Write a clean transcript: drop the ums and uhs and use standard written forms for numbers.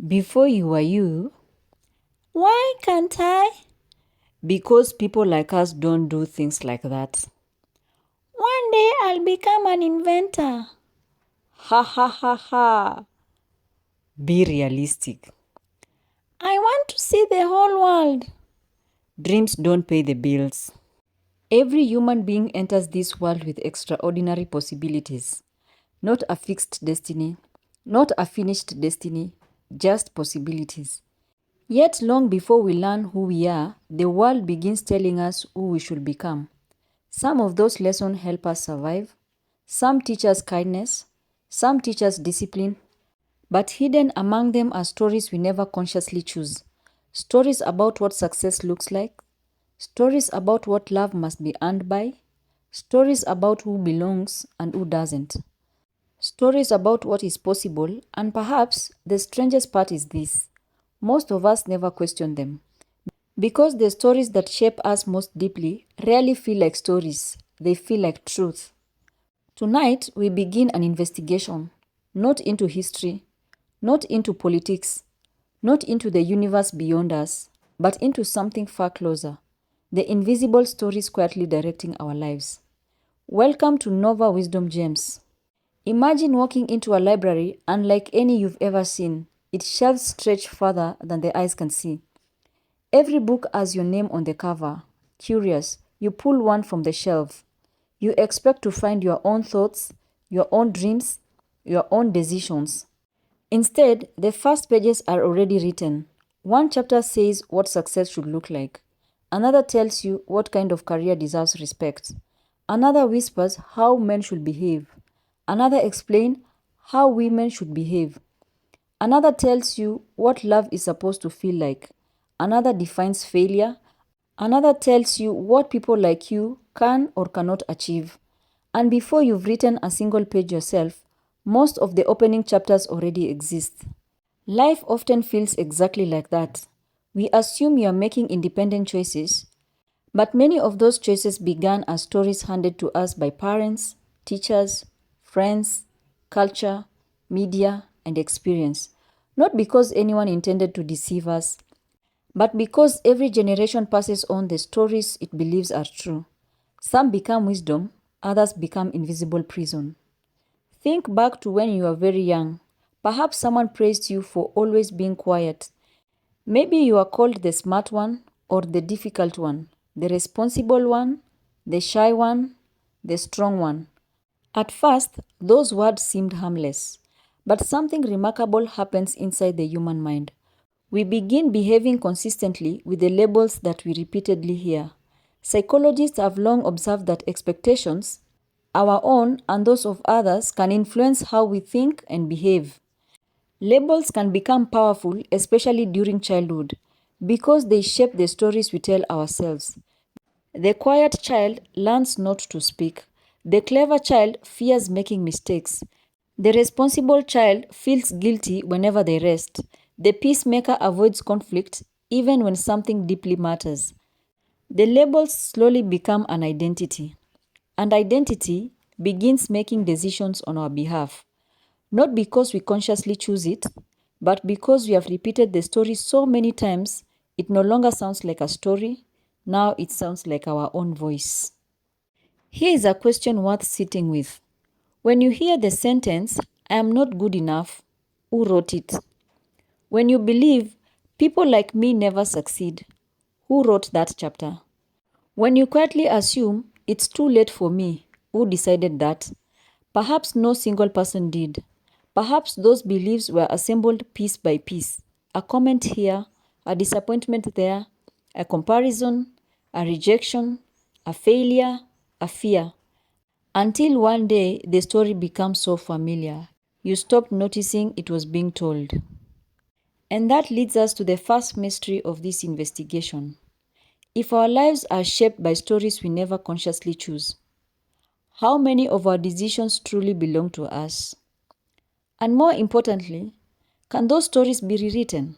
Before you were you, why can't I? Because people like us don't do things like that. One day I'll become an inventor. Ha ha ha ha. Be realistic. I want to see the whole world. Dreams don't pay the bills. Every human being enters this world with extraordinary possibilities. Not a fixed destiny, not a finished destiny, just possibilities. Yet long before we learn who we are, the world begins telling us who we should become. Some of those lessons help us survive. Some teach us kindness. Some teach us discipline. But hidden among them are stories we never consciously choose. Stories about what success looks like. Stories about what love must be earned by. Stories about who belongs and who doesn't. Stories about what is possible, and perhaps the strangest part is this: most of us never question them. Because the stories that shape us most deeply rarely feel like stories, they feel like truth. Tonight, we begin an investigation, not into history, not into politics, not into the universe beyond us, but into something far closer: the invisible stories quietly directing our lives. Welcome to Nova Wisdom Gems. Imagine walking into a library unlike any you've ever seen. Its shelves stretch further than the eyes can see. Every book has your name on the cover. Curious, you pull one from the shelf. You expect to find your own thoughts, your own dreams, your own decisions. Instead, the first pages are already written. One chapter says what success should look like. Another tells you what kind of career deserves respect. Another whispers how men should behave. Another explains how women should behave. Another tells you what love is supposed to feel like. Another defines failure. Another tells you what people like you can or cannot achieve. And before you've written a single page yourself, most of the opening chapters already exist. Life often feels exactly like that. We assume you are making independent choices, but many of those choices began as stories handed to us by parents, teachers, friends, culture, media, and experience. Not because anyone intended to deceive us, but because every generation passes on the stories it believes are true. Some become wisdom, others become invisible prison. Think back to when you were very young. Perhaps someone praised you for always being quiet. Maybe you are called the smart one or the difficult one, the responsible one, the shy one, the strong one. At first, those words seemed harmless, but something remarkable happens inside the human mind. We begin behaving consistently with the labels that we repeatedly hear. Psychologists have long observed that expectations, our own and those of others, can influence how we think and behave. Labels can become powerful, especially during childhood, because they shape the stories we tell ourselves. The quiet child learns not to speak. The clever child fears making mistakes. The responsible child feels guilty whenever they rest. The peacemaker avoids conflict even when something deeply matters. The labels slowly become an identity, and identity begins making decisions on our behalf. Not because we consciously choose it, but because we have repeated the story so many times, it no longer sounds like a story. Now it sounds like our own voice. Here is a question worth sitting with. When you hear the sentence, I am not good enough, who wrote it? When you believe, people like me never succeed, who wrote that chapter? When you quietly assume, it's too late for me, who decided that? Perhaps no single person did. Perhaps those beliefs were assembled piece by piece. A comment here, a disappointment there, a comparison, a rejection, a failure, a fear. Until one day the story becomes so familiar, you stop noticing it was being told. And that leads us to the first mystery of this investigation. If our lives are shaped by stories we never consciously choose, how many of our decisions truly belong to us? And more importantly, can those stories be rewritten?